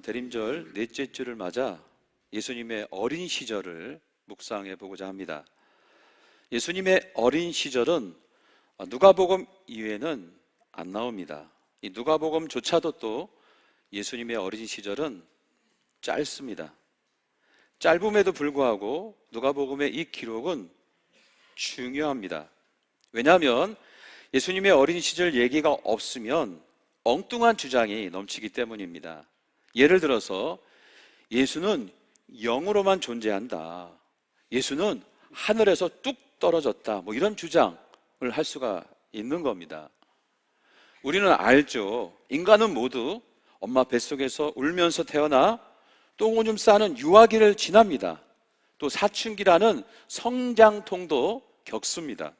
대림절 넷째 주를 맞아 예수님의 어린 시절을 묵상해 보고자 합니다. 예수님의 어린 시절은 누가복음 이외에는 안 나옵니다. 이 누가복음조차도 또 예수님의 어린 시절은 짧습니다. 짧음에도 불구하고 누가복음의 이 기록은 중요합니다. 왜냐하면 예수님의 어린 시절 얘기가 없으면 엉뚱한 주장이 넘치기 때문입니다. 예를 들어서 예수는 영으로만 존재한다, 예수는 하늘에서 뚝 떨어졌다, 이런 주장을 할 수가 있는 겁니다. 우리는 알죠. 인간은 모두 엄마 뱃속에서 울면서 태어나 똥오줌 싸는 유아기를 지납니다. 또 사춘기라는 성장통도 겪습니다.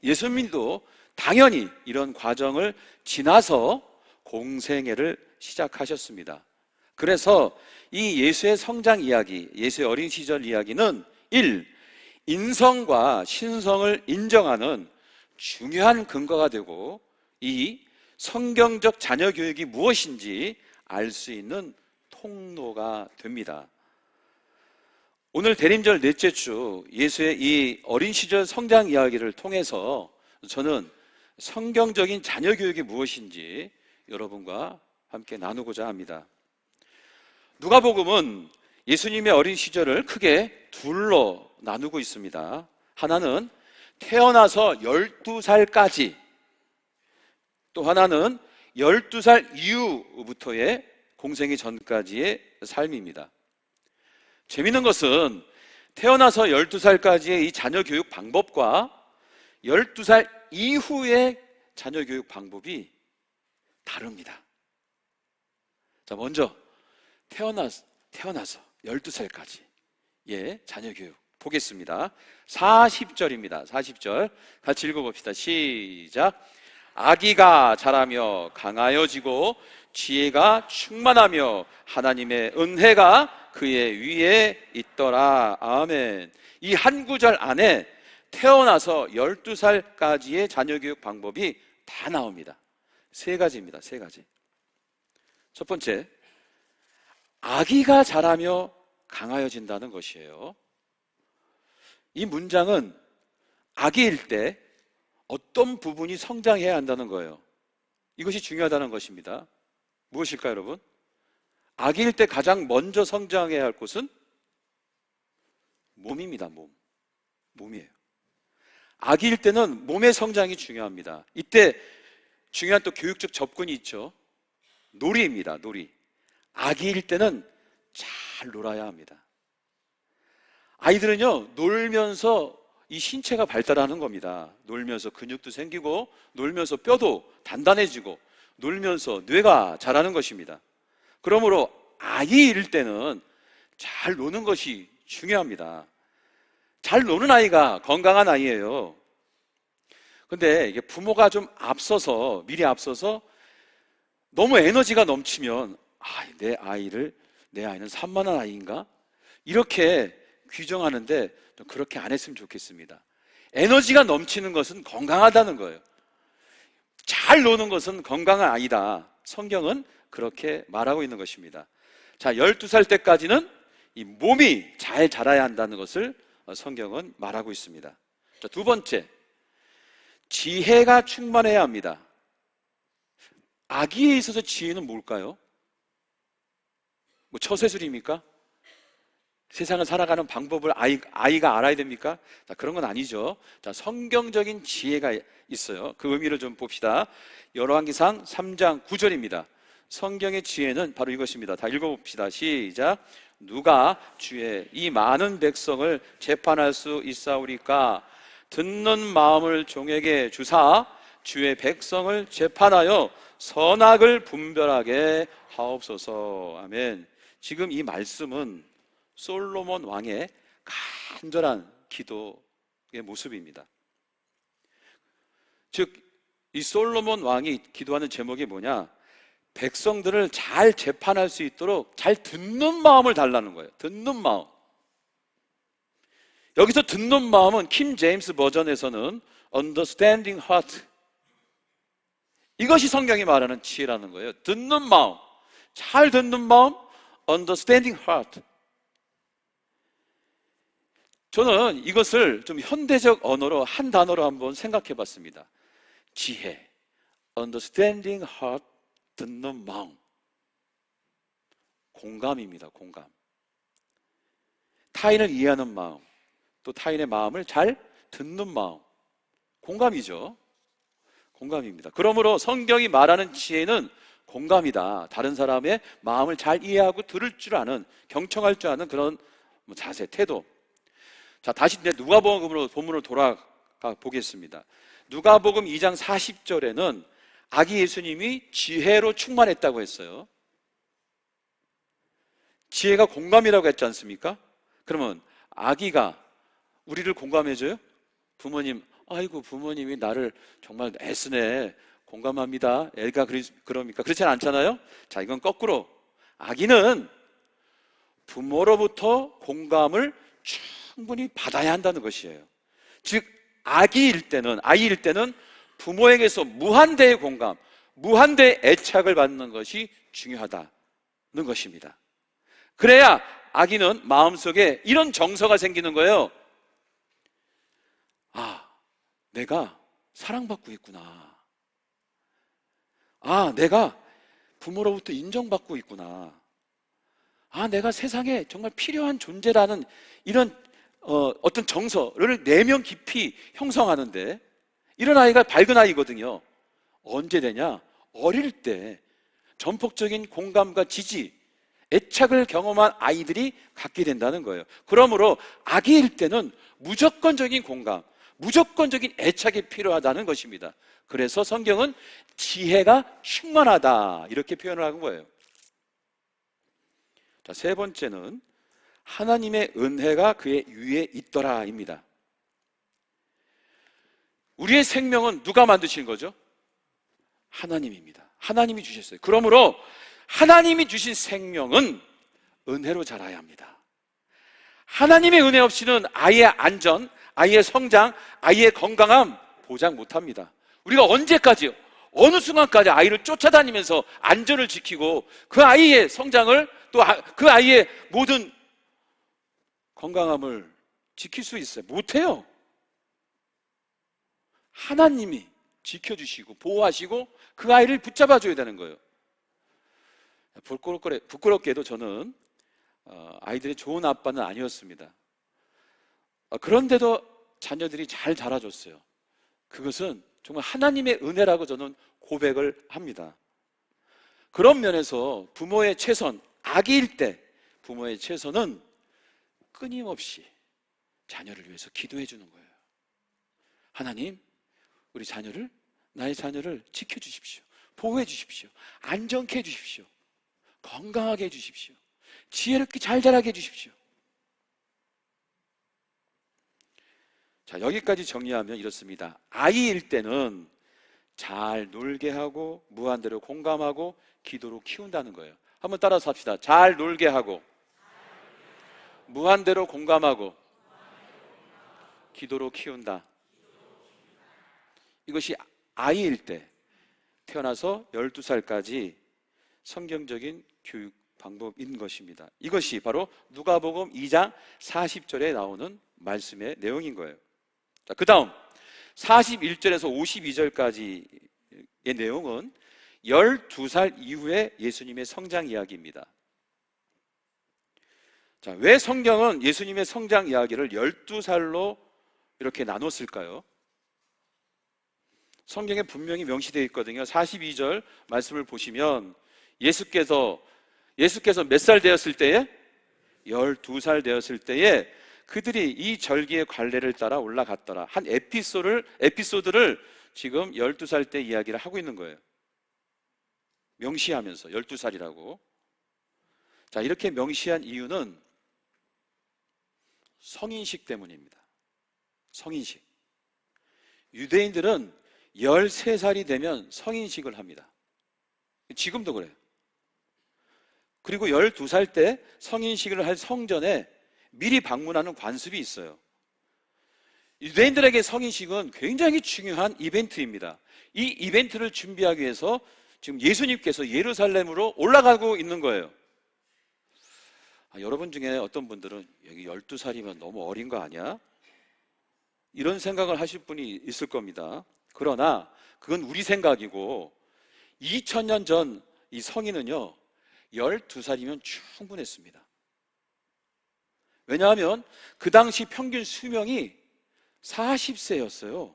예수님도 당연히 이런 과정을 지나서 공생애를 시작하셨습니다. 그래서 이 예수의 성장 이야기, 예수의 어린 시절 이야기는 1. 인성과 신성을 인정하는 중요한 근거가 되고 2. 성경적 자녀 교육이 무엇인지 알 수 있는 통로가 됩니다. 오늘 대림절 넷째 주 예수의 이 어린 시절 성장 이야기를 통해서 저는 성경적인 자녀 교육이 무엇인지 여러분과 함께 나누고자 합니다. 누가복음은 예수님의 어린 시절을 크게 둘로 나누고 있습니다. 하나는 태어나서 12살까지, 또 하나는 12살 이후부터의 공생애 전까지의 삶입니다. 재미있는 것은 태어나서 12살까지의 이 자녀 교육 방법과 12살 이후의 자녀 교육 방법이 다릅니다. 자, 먼저 태어나서 12살까지 자녀 교육 보겠습니다. 40절입니다. 40절 같이 읽어봅시다. 시작. 아기가 자라며 강하여지고 지혜가 충만하며 하나님의 은혜가 그의 위에 있더라. 아멘. 이 한 구절 안에 태어나서 12살까지의 자녀교육 방법이 다 나옵니다. 세 가지입니다. 세 가지. 첫 번째, 아기가 자라며 강하여진다는 것이에요. 이 문장은 아기일 때 어떤 부분이 성장해야 한다는 거예요. 이것이 중요하다는 것입니다. 무엇일까요, 여러분? 아기일 때 가장 먼저 성장해야 할 곳은 몸입니다. 몸이에요. 아기일 때는 몸의 성장이 중요합니다. 이때 중요한 또 교육적 접근이 있죠. 놀이입니다. 놀이. 아기일 때는 잘 놀아야 합니다. 아이들은요, 놀면서 이 신체가 발달하는 겁니다. 놀면서 근육도 생기고, 놀면서 뼈도 단단해지고, 놀면서 뇌가 자라는 것입니다. 그러므로 아기일 때는 잘 노는 것이 중요합니다. 잘 노는 아이가 건강한 아이예요. 근데 이게 부모가 좀 미리 앞서서 너무 에너지가 넘치면 내 아이는 산만한 아이인가? 이렇게 규정하는데 좀 그렇게 안 했으면 좋겠습니다. 에너지가 넘치는 것은 건강하다는 거예요. 잘 노는 것은 건강한 아이다. 성경은 그렇게 말하고 있는 것입니다. 자, 12살 때까지는 이 몸이 잘 자라야 한다는 것을 성경은 말하고 있습니다. 자, 두 번째, 지혜가 충만해야 합니다. 아기에 있어서 지혜는 뭘까요? 처세술입니까? 세상을 살아가는 방법을 아이가 알아야 됩니까? 자, 그런 건 아니죠. 자, 성경적인 지혜가 있어요. 그 의미를 좀 봅시다. 열왕기상 3장 9절입니다. 성경의 지혜는 바로 이것입니다. 다 읽어봅시다. 시작. 누가 주의 이 많은 백성을 재판할 수 있사오리까? 듣는 마음을 종에게 주사 주의 백성을 재판하여 선악을 분별하게 하옵소서. 아멘. 지금 이 말씀은 솔로몬 왕의 간절한 기도의 모습입니다. 즉, 이 솔로몬 왕이 기도하는 제목이 뭐냐? 백성들을 잘 재판할 수 있도록 잘 듣는 마음을 달라는 거예요. 듣는 마음. 여기서 듣는 마음은 킹 제임스 버전에서는 understanding heart, 이것이 성경이 말하는 지혜라는 거예요. 듣는 마음, 잘 듣는 마음, understanding heart. 저는 이것을 좀 현대적 언어로 한 단어로 한번 생각해 봤습니다. 지혜, understanding heart, 듣는 마음. 공감입니다. 공감. 타인을 이해하는 마음, 또 타인의 마음을 잘 듣는 마음. 공감이죠. 공감입니다. 그러므로 성경이 말하는 지혜는 공감이다. 다른 사람의 마음을 잘 이해하고 들을 줄 아는, 경청할 줄 아는 그런 자세, 태도. 자, 다시 이제 누가복음으로 본문으로 돌아가 보겠습니다. 누가복음 2장 40절에는 아기 예수님이 지혜로 충만했다고 했어요. 지혜가 공감이라고 했지 않습니까? 그러면 아기가 우리를 공감해줘요? 부모님, 아이고 부모님이 나를 정말 애쓰네, 공감합니다. 애가 그럽니까? 그렇지 않잖아요? 자, 이건 거꾸로 아기는 부모로부터 공감을 충분히 받아야 한다는 것이에요. 즉 아이일 때는 부모에게서 무한대의 공감, 무한대의 애착을 받는 것이 중요하다는 것입니다. 그래야 아기는 마음속에 이런 정서가 생기는 거예요. 아, 내가 사랑받고 있구나. 아, 내가 부모로부터 인정받고 있구나. 아, 내가 세상에 정말 필요한 존재라는 이런 어떤 정서를 내면 깊이 형성하는데, 이런 아이가 밝은 아이거든요. 언제 되냐? 어릴 때 전폭적인 공감과 지지, 애착을 경험한 아이들이 갖게 된다는 거예요. 그러므로 아기일 때는 무조건적인 공감, 무조건적인 애착이 필요하다는 것입니다. 그래서 성경은 지혜가 충만하다 이렇게 표현을 하는 거예요. 자, 세 번째는 하나님의 은혜가 그의 위에 있더라입니다. 우리의 생명은 누가 만드신 거죠? 하나님입니다. 하나님이 주셨어요. 그러므로 하나님이 주신 생명은 은혜로 자라야 합니다. 하나님의 은혜 없이는 아이의 안전, 아이의 성장, 아이의 건강함 보장 못합니다. 우리가 언제까지요? 어느 순간까지 아이를 쫓아다니면서 안전을 지키고 그 아이의 성장을, 또 그 아이의 모든 건강함을 지킬 수 있어요? 못해요. 하나님이 지켜주시고 보호하시고 그 아이를 붙잡아줘야 되는 거예요. 부끄럽게도 저는 아이들의 좋은 아빠는 아니었습니다. 그런데도 자녀들이 잘 자라줬어요. 그것은 정말 하나님의 은혜라고 저는 고백을 합니다. 그런 면에서 부모의 최선, 아기일 때 부모의 최선은 끊임없이 자녀를 위해서 기도해 주는 거예요. 하나님, 우리 자녀를, 나의 자녀를 지켜주십시오. 보호해 주십시오. 안정케 해 주십시오. 건강하게 해 주십시오. 지혜롭게 잘 자라게 해 주십시오. 자, 여기까지 정리하면 이렇습니다. 아이일 때는 잘 놀게 하고 무한대로 공감하고 기도로 키운다는 거예요. 한번 따라서 합시다. 잘 놀게 하고 무한대로 공감하고 기도로 키운다. 이것이 아이일 때, 태어나서 12살까지 성경적인 교육 방법인 것입니다. 이것이 바로 누가복음 2장 40절에 나오는 말씀의 내용인 거예요. 자, 그 다음 41절에서 52절까지의 내용은 12살 이후의 예수님의 성장 이야기입니다. 자, 왜 성경은 예수님의 성장 이야기를 12살로 이렇게 나눴을까요? 성경에 분명히 명시되어 있거든요. 42절 말씀을 보시면 예수께서 몇 살 되었을 때에? 12살 되었을 때에 그들이 이 절기의 관례를 따라 올라갔더라. 한 에피소드를 지금 12살 때 이야기를 하고 있는 거예요. 명시하면서 12살이라고. 자, 이렇게 명시한 이유는 성인식 때문입니다. 성인식. 유대인들은 13살이 되면 성인식을 합니다. 지금도 그래요. 그리고 12살 때 성인식을 할 성전에 미리 방문하는 관습이 있어요. 유대인들에게 성인식은 굉장히 중요한 이벤트입니다. 이 이벤트를 준비하기 위해서 지금 예수님께서 예루살렘으로 올라가고 있는 거예요. 여러분 중에 어떤 분들은 여기 12살이면 너무 어린 거 아니야? 이런 생각을 하실 분이 있을 겁니다. 그러나 그건 우리 생각이고 2000년 전 이 성인은요 12살이면 충분했습니다. 왜냐하면 그 당시 평균 수명이 40세였어요.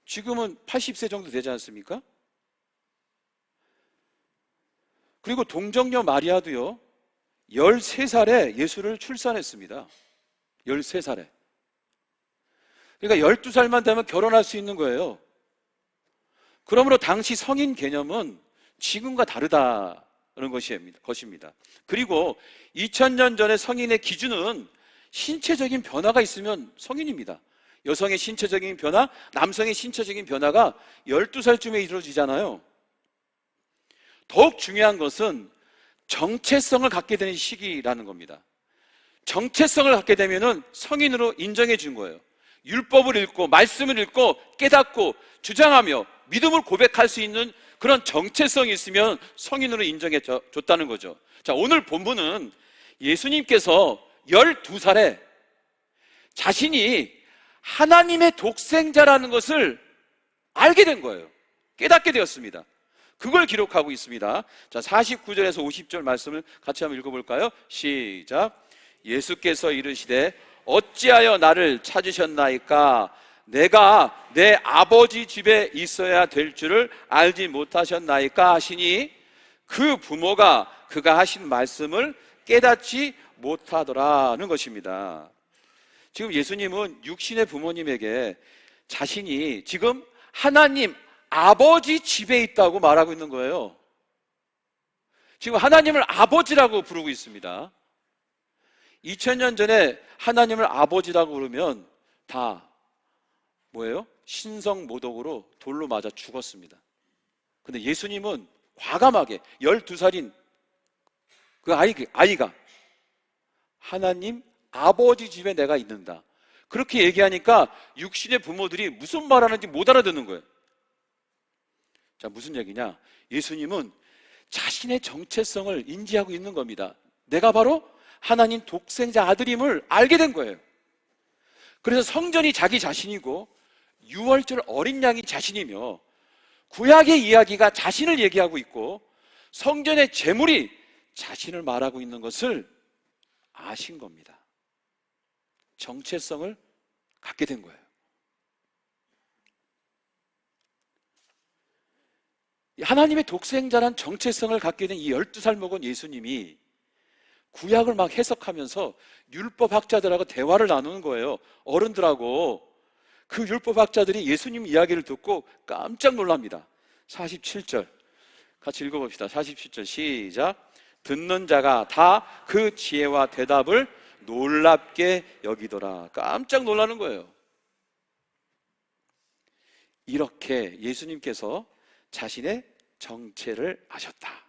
지금은 80세 정도 되지 않습니까? 그리고 동정녀 마리아도요 13살에 예수를 출산했습니다. 13살에. 그러니까 12살만 되면 결혼할 수 있는 거예요. 그러므로 당시 성인 개념은 지금과 다르다는 것입니다. 그리고 2000년 전의 성인의 기준은 신체적인 변화가 있으면 성인입니다. 여성의 신체적인 변화, 남성의 신체적인 변화가 12살쯤에 이루어지잖아요. 더욱 중요한 것은 정체성을 갖게 되는 시기라는 겁니다. 정체성을 갖게 되면 성인으로 인정해 준 거예요. 율법을 읽고 말씀을 읽고 깨닫고 주장하며 믿음을 고백할 수 있는 그런 정체성이 있으면 성인으로 인정해 줬다는 거죠. 자, 오늘 본문은 예수님께서 12살에 자신이 하나님의 독생자라는 것을 알게 된 거예요. 깨닫게 되었습니다. 그걸 기록하고 있습니다. 자, 49절에서 50절 말씀을 같이 한번 읽어볼까요? 시작. 예수께서 이르시되 어찌하여 나를 찾으셨나이까? 내가 내 아버지 집에 있어야 될 줄을 알지 못하셨나이까? 하시니 그 부모가 그가 하신 말씀을 깨닫지 못하더라는 것입니다. 지금 예수님은 육신의 부모님에게 자신이 지금 하나님 아버지 집에 있다고 말하고 있는 거예요. 지금 하나님을 아버지라고 부르고 있습니다. 2000년 전에 하나님을 아버지라고 부르면 다 뭐예요? 신성모독으로 돌로 맞아 죽었습니다. 근데 예수님은 과감하게 12살인 그 아이가 하나님 아버지 집에 내가 있는다, 그렇게 얘기하니까 육신의 부모들이 무슨 말하는지 못 알아듣는 거예요. 자, 무슨 얘기냐? 예수님은 자신의 정체성을 인지하고 있는 겁니다. 내가 바로 하나님 독생자 아들임을 알게 된 거예요. 그래서 성전이 자기 자신이고 유월절 어린 양이 자신이며 구약의 이야기가 자신을 얘기하고 있고 성전의 제물이 자신을 말하고 있는 것을 아신 겁니다. 정체성을 갖게 된 거예요. 하나님의 독생자란 정체성을 갖게 된 이 12살 먹은 예수님이 구약을 막 해석하면서 율법학자들하고 대화를 나누는 거예요. 어른들하고. 그 율법학자들이 예수님 이야기를 듣고 깜짝 놀랍니다. 47절 같이 읽어봅시다. 47절 시작. 듣는 자가 다 그 지혜와 대답을 놀랍게 여기더라. 깜짝 놀라는 거예요. 이렇게 예수님께서 자신의 정체를 아셨다.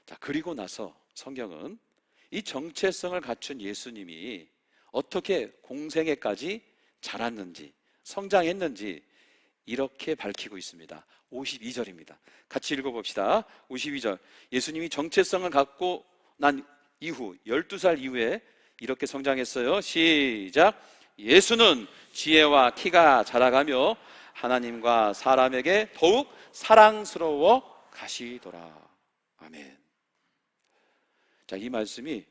자, 그리고 나서 성경은 이 정체성을 갖춘 예수님이 어떻게 공생애까지 자랐는지, 성장했는지 이렇게 밝히고 있습니다. 52절입니다. 같이 읽어봅시다. 52절. 예수님이 정체성을 갖고 난 이후 12살 이후에 이렇게 성장했어요. 시작. 예수는 지혜와 키가 자라가며 하나님과 사람에게 더욱 사랑스러워 가시더라. 아멘. 자, 이 말씀이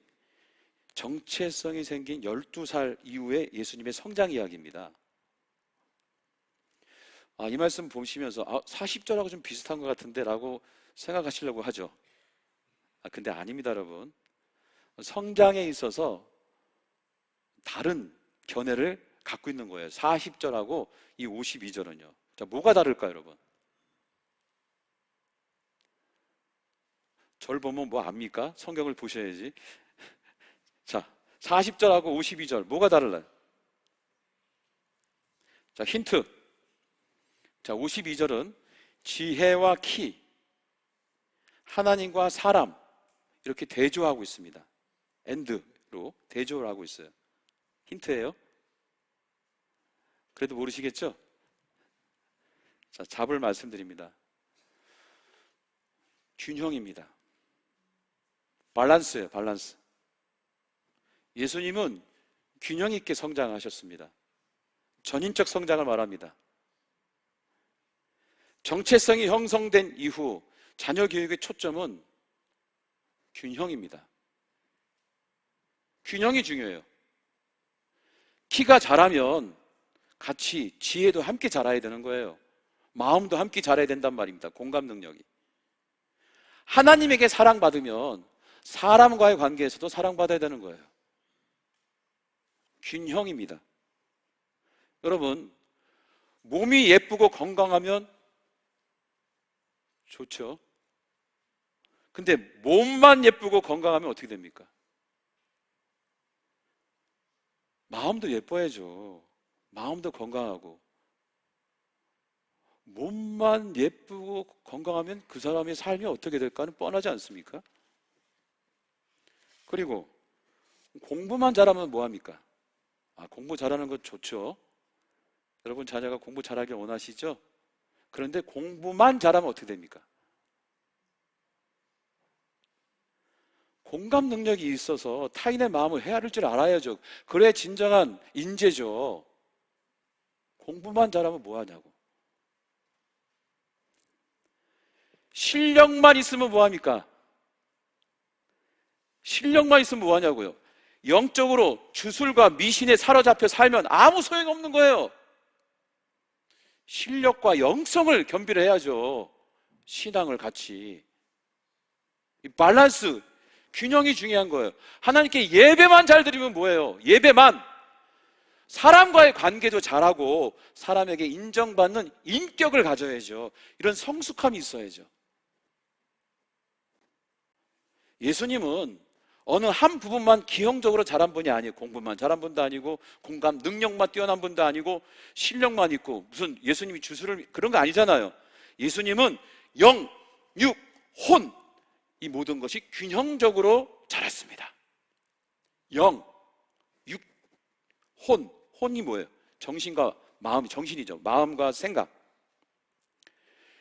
정체성이 생긴 12살 이후의 예수님의 성장 이야기입니다. 이 말씀 보시면서 40절하고 좀 비슷한 것 같은데 라고 생각하시려고 하죠. 근데 아닙니다, 여러분. 성장에 있어서 다른 견해를 갖고 있는 거예요. 40절하고 이 52절은요. 자, 뭐가 다를까요, 여러분? 절 보면 뭐 압니까? 성경을 보셔야지. 자, 40절하고 52절 뭐가 다를까요? 자, 힌트. 자, 52절은 지혜와 키, 하나님과 사람 이렇게 대조하고 있습니다. 엔드로 대조를 하고 있어요. 힌트예요. 그래도 모르시겠죠? 자, 답을 말씀드립니다. 균형입니다. 밸런스예요, 밸런스. 예수님은 균형 있게 성장하셨습니다. 전인적 성장을 말합니다. 정체성이 형성된 이후 자녀 교육의 초점은 균형입니다. 균형이 중요해요. 키가 자라면 같이 지혜도 함께 자라야 되는 거예요. 마음도 함께 자라야 된단 말입니다. 공감 능력이. 하나님에게 사랑받으면 사람과의 관계에서도 사랑받아야 되는 거예요. 균형입니다. 여러분, 몸이 예쁘고 건강하면 좋죠. 근데 몸만 예쁘고 건강하면 어떻게 됩니까? 마음도 예뻐야죠. 마음도 건강하고. 몸만 예쁘고 건강하면 그 사람의 삶이 어떻게 될까는 뻔하지 않습니까? 그리고 공부만 잘하면 뭐합니까? 공부 잘하는 것 좋죠. 여러분 자녀가 공부 잘하길 원하시죠? 그런데 공부만 잘하면 어떻게 됩니까? 공감 능력이 있어서 타인의 마음을 헤아릴 줄 알아야죠. 그래 진정한 인재죠. 공부만 잘하면 뭐하냐고. 실력만 있으면 뭐합니까? 실력만 있으면 뭐하냐고요. 영적으로 주술과 미신에 사로잡혀 살면 아무 소용없는 거예요. 실력과 영성을 겸비해야죠. 신앙을 같이. 이 밸런스, 균형이 중요한 거예요. 하나님께 예배만 잘 드리면 뭐예요? 예배만. 사람과의 관계도 잘하고 사람에게 인정받는 인격을 가져야죠. 이런 성숙함이 있어야죠. 예수님은 어느 한 부분만 기형적으로 잘한 분이 아니에요. 공부만 잘한 분도 아니고 공감 능력만 뛰어난 분도 아니고 실력만 있고 무슨 예수님이 주술을 그런 거 아니잖아요. 예수님은 영, 육, 혼 이 모든 것이 균형적으로 자랐습니다. 영, 육, 혼. 혼이 뭐예요? 정신과 마음이 정신이죠. 마음과 생각.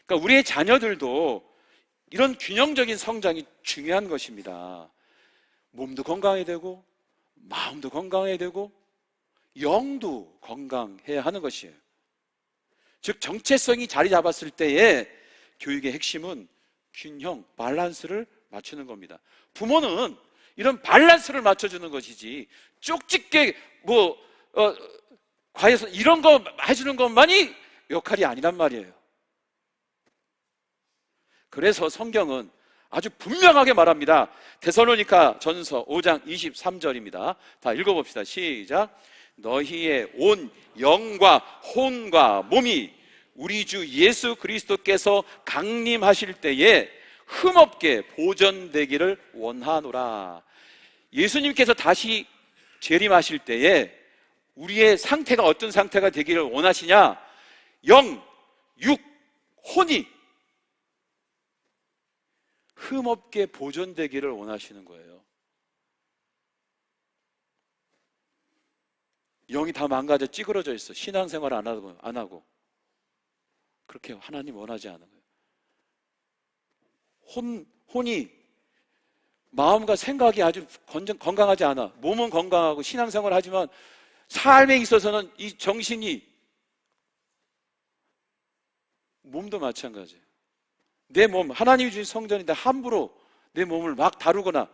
그러니까 우리의 자녀들도 이런 균형적인 성장이 중요한 것입니다. 몸도 건강해야 되고 마음도 건강해야 되고 영도 건강해야 하는 것이에요. 즉 정체성이 자리 잡았을 때에 교육의 핵심은 균형, 밸런스를 맞추는 겁니다. 부모는 이런 밸런스를 맞춰주는 것이지 쪽집게 과에서 이런 거 해주는 것만이 역할이 아니란 말이에요. 그래서 성경은 아주 분명하게 말합니다. 데살로니가 전서 5장 23절입니다. 다 읽어봅시다. 시작. 너희의 온 영과 혼과 몸이 우리 주 예수 그리스도께서 강림하실 때에 흠없게 보존되기를 원하노라. 예수님께서 다시 재림하실 때에 우리의 상태가 어떤 상태가 되기를 원하시냐? 영, 육, 혼이 흠없게 보존되기를 원하시는 거예요. 영이 다 망가져 찌그러져 있어. 신앙생활 안 하고. 그렇게 하나님 원하지 않은 거예요. 혼이 마음과 생각이 아주 건강하지 않아. 몸은 건강하고 신앙생활 하지만 삶에 있어서는 이 정신이 몸도 마찬가지예요. 내 몸, 하나님이 주신 성전인데 함부로 내 몸을 막 다루거나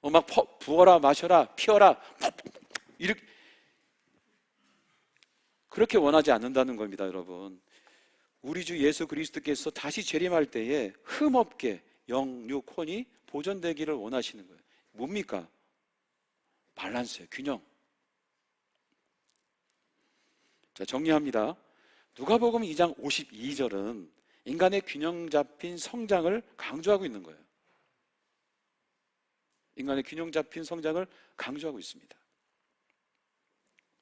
막 부어라 마셔라 피어라 이렇게 그렇게 원하지 않는다는 겁니다. 여러분, 우리 주 예수 그리스도께서 다시 재림할 때에 흠없게 영, 육, 혼이 보존되기를 원하시는 거예요. 뭡니까? 밸런스예요. 균형. 자, 정리합니다. 누가복음 2장 52절은 인간의 균형 잡힌 성장을 강조하고 있는 거예요. 인간의 균형 잡힌 성장을 강조하고 있습니다.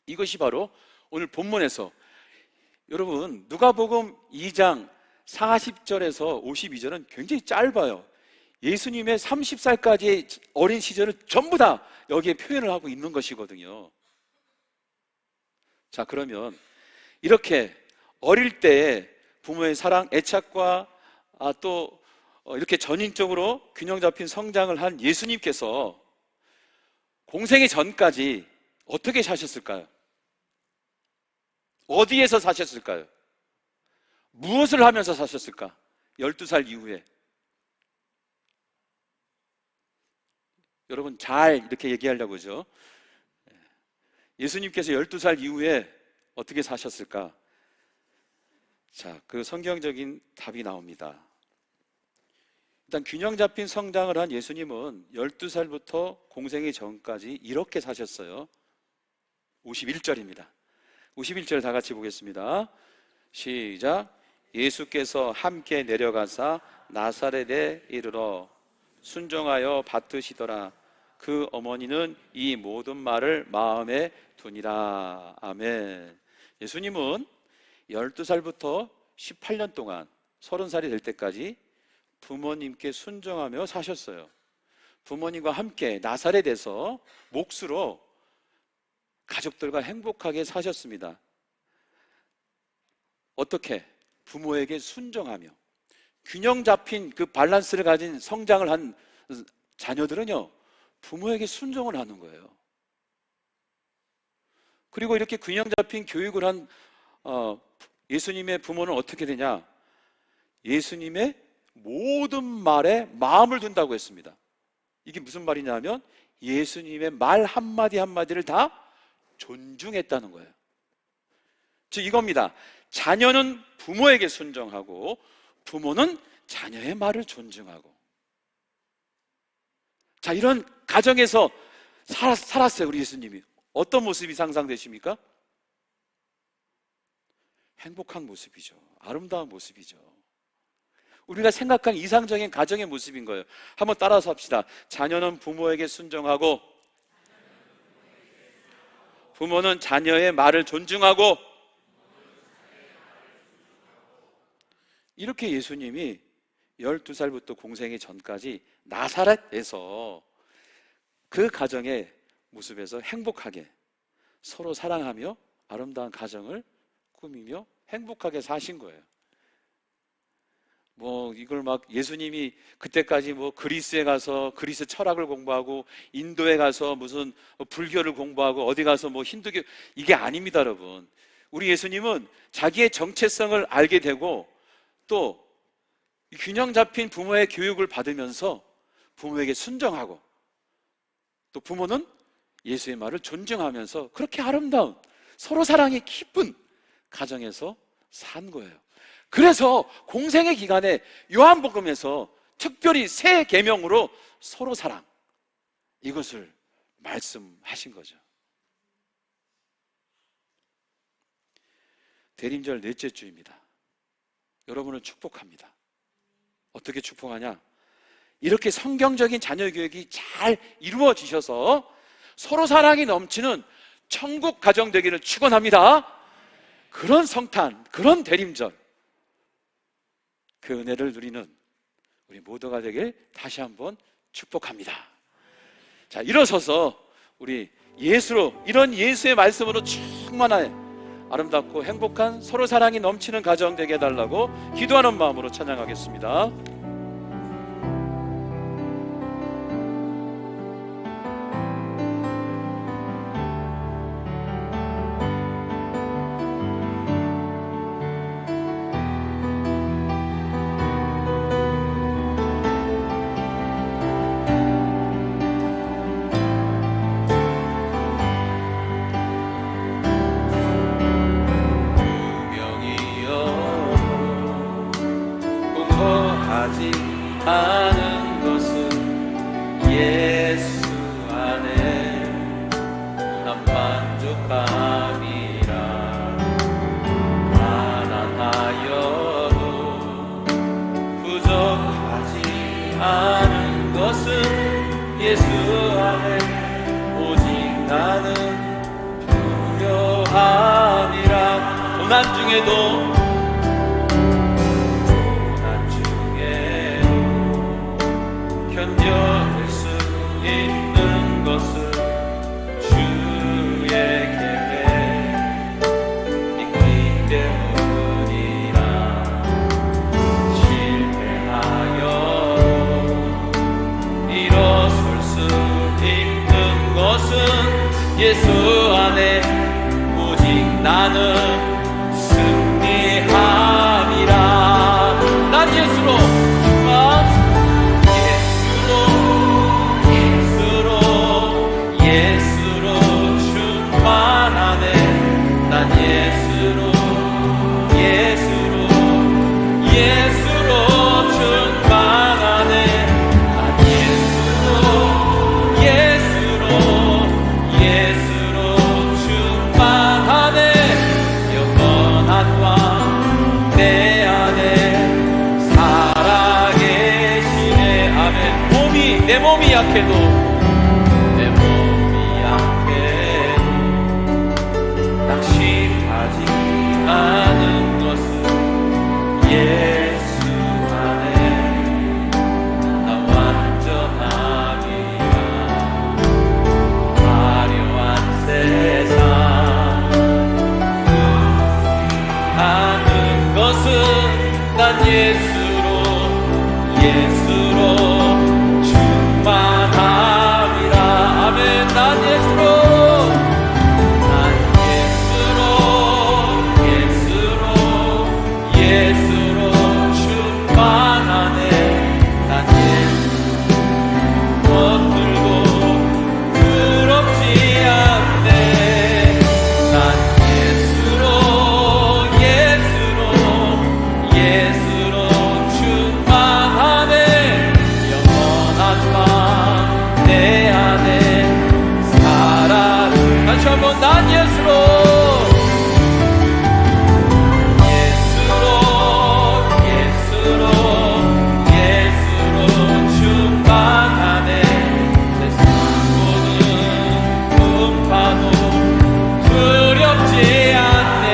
이것이 바로 오늘 본문에서 여러분 누가복음 2장 40절에서 52절은 굉장히 짧아요. 예수님의 30살까지의 어린 시절을 전부 다 여기에 표현을 하고 있는 것이거든요. 자, 그러면 이렇게 어릴 때 부모의 사랑, 애착과 또 이렇게 전인적으로 균형 잡힌 성장을 한 예수님께서 공생의 전까지 어떻게 사셨을까요? 어디에서 사셨을까요? 무엇을 하면서 사셨을까? 12살 이후에. 여러분 잘 이렇게 얘기하려고 하죠. 예수님께서 12살 이후에 어떻게 사셨을까? 자, 그 성경적인 답이 나옵니다. 일단 균형 잡힌 성장을 한 예수님은 12살부터 공생의 전까지 이렇게 사셨어요. 51절입니다. 51절 다 같이 보겠습니다. 시작. 예수께서 함께 내려가사 나사렛에 이르러 순종하여 받으시더라. 그 어머니는 이 모든 말을 마음에 두니라. 아멘. 예수님은 12살부터 18년 동안 30살이 될 때까지 부모님께 순종하며 사셨어요. 부모님과 함께 나사렛에서 몫으로 가족들과 행복하게 사셨습니다. 어떻게? 부모에게 순종하며. 균형 잡힌 그 밸런스를 가진 성장을 한 자녀들은요, 부모에게 순종을 하는 거예요. 그리고 이렇게 균형 잡힌 교육을 한 예수님의 부모는 어떻게 되냐? 예수님의 모든 말에 마음을 둔다고 했습니다. 이게 무슨 말이냐면 예수님의 말 한마디 한마디를 다 존중했다는 거예요. 즉 이겁니다. 자녀는 부모에게 순종하고 부모는 자녀의 말을 존중하고. 자, 이런 가정에서 살았어요, 우리 예수님이. 어떤 모습이 상상되십니까? 행복한 모습이죠. 아름다운 모습이죠. 우리가 생각한 이상적인 가정의 모습인 거예요. 한번 따라서 합시다. 자녀는 부모에게 순종하고 부모는 자녀의 말을 존중하고. 이렇게 예수님이 12살부터 공생의 전까지 나사렛에서 그 가정의 모습에서 행복하게 서로 사랑하며 아름다운 가정을 꾸미며 행복하게 사신 거예요. 이걸 막 예수님이 그때까지 그리스에 가서 그리스 철학을 공부하고 인도에 가서 무슨 불교를 공부하고 어디 가서 힌두교, 이게 아닙니다, 여러분. 우리 예수님은 자기의 정체성을 알게 되고 또 균형 잡힌 부모의 교육을 받으면서 부모에게 순종하고 또 부모는 예수의 말을 존중하면서 그렇게 아름다운 서로 사랑이 깊은 가정에서 산 거예요. 그래서 공생의 기간에 요한복음에서 특별히 새 계명으로 서로 사랑, 이것을 말씀하신 거죠. 대림절 넷째 주입니다. 여러분을 축복합니다. 어떻게 축복하냐? 이렇게 성경적인 자녀 교육이 잘 이루어지셔서 서로 사랑이 넘치는 천국 가정 되기를 축원합니다. 그런 성탄, 그런 대림절, 그 은혜를 누리는 우리 모두가 되길 다시 한번 축복합니다. 자, 일어서서 우리 예수로, 이런 예수의 말씀으로 충만한 아름답고 행복한 서로 사랑이 넘치는 가정 되게 해달라고 기도하는 마음으로 찬양하겠습니다. 아는 것은 예수 안에 난 만족함이라. 가난하여도 부족하지 않은 것은 예수 안에 오직 나는 부요함이라. 고난 중에도 견뎌낼 수 있는 것은 주의 계획 있기 때문이라. 예수 안에 오직 나는 승리함이라. 난 예수로 충만하네. 난 예수로 충만하네. 난 예수로 충만하네. 영원한 왕 내 안에 살아계시네. 아멘. 내 몸이 약해도 낙심하지 않은 것은 예수 안에 나 완전함이라. 화려한 세상 아는 것은 난 예수로 충만함이라. 아멘. 난 예수로 충만하네. 난 예수 겉들고 부럽지 않네. 난 예수로 충만하네. 영원한 밤 내 안에 살아. 다시 한번 난 예수로 충만하네. 세상 모든 음파도 두렵지 않네.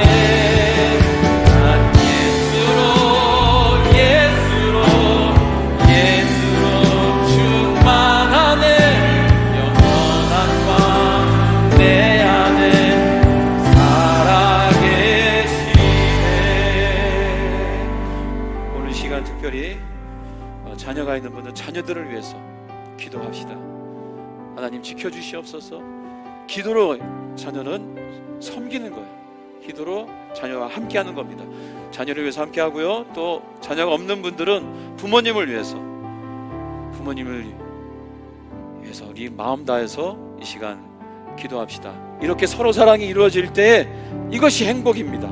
난 예수로 충만하네. 영원한 밤 내 안에 살아계시네. 오늘 시간 특별히 자녀가 있는 분들 자녀들을 위해서 기도합시다. 하나님 지켜주시옵소서. 기도로 자녀는 섬기는 거예요. 기도로 자녀와 함께하는 겁니다. 자녀를 위해서 함께하고요, 또 자녀가 없는 분들은 부모님을 위해서 우리 마음 다해서 이 시간 기도합시다. 이렇게 서로 사랑이 이루어질 때 이것이 행복입니다.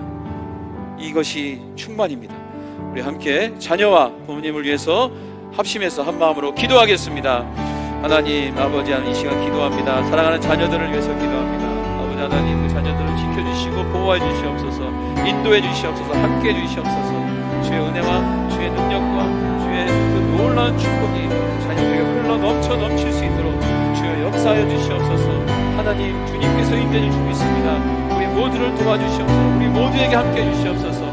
이것이 충만입니다. 우리 함께 자녀와 부모님을 위해서 합심해서 한 마음으로 기도하겠습니다. 하나님 아버지, 하나님 이 시간 기도합니다. 사랑하는 자녀들을 위해서 기도합니다. 아버지 하나님, 그 자녀들을 지켜주시고 보호해 주시옵소서. 인도해 주시옵소서. 함께 해 주시옵소서. 주의 은혜와 주의 능력과 주의 그 놀라운 축복이 자녀들에게 흘러 넘칠 수 있도록 주여 역사하여 주시옵소서. 하나님, 주님께서 인도해 주시고 있습니다. 우리 모두를 도와주시옵소서. 우리 모두에게 함께 해 주시옵소서.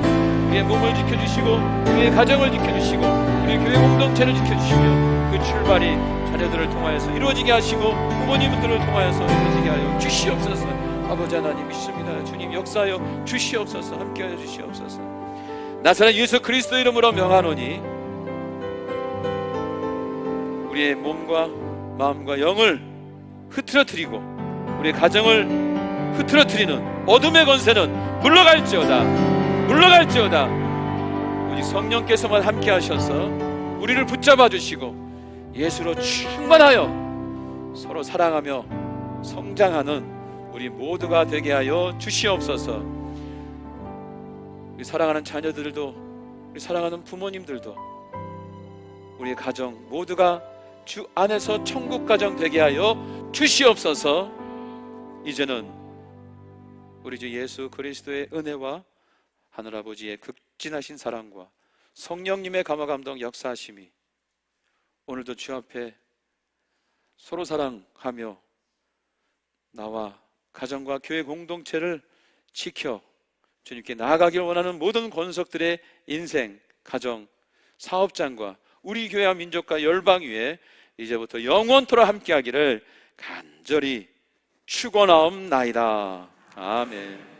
우리의 몸을 지켜주시고 우리의 가정을 지켜주시고 우리 교회 공동체를 지켜주시며 그 출발이 자녀들을 통하여서 이루어지게 하시고 부모님들을 통하여서 이루어지게 하여 주시옵소서. 아버지 하나님 믿습니다. 주님 역사하여 주시옵소서. 함께하여 주시옵소서. 나사렛 예수 그리스도 이름으로 명하노니 우리의 몸과 마음과 영을 흐트러뜨리고 우리의 가정을 흐트러뜨리는 어둠의 권세는 물러갈지어다. 오직 성령께서만 함께 하셔서 우리를 붙잡아 주시고 예수로 충만하여 서로 사랑하며 성장하는 우리 모두가 되게 하여 주시옵소서. 우리 사랑하는 자녀들도, 우리 사랑하는 부모님들도, 우리의 가정 모두가 주 안에서 천국 가정 되게 하여 주시옵소서. 이제는 우리 주 예수 그리스도의 은혜와 하늘아버지의 극진하신 사랑과 성령님의 감화감동 역사하심이 오늘도 주 앞에 서로 사랑하며 나와 가정과 교회 공동체를 지켜 주님께 나아가길 원하는 모든 권속들의 인생, 가정, 사업장과 우리 교회와 민족과 열방 위에 이제부터 영원토록 함께하기를 간절히 축원하옵나이다. 아멘.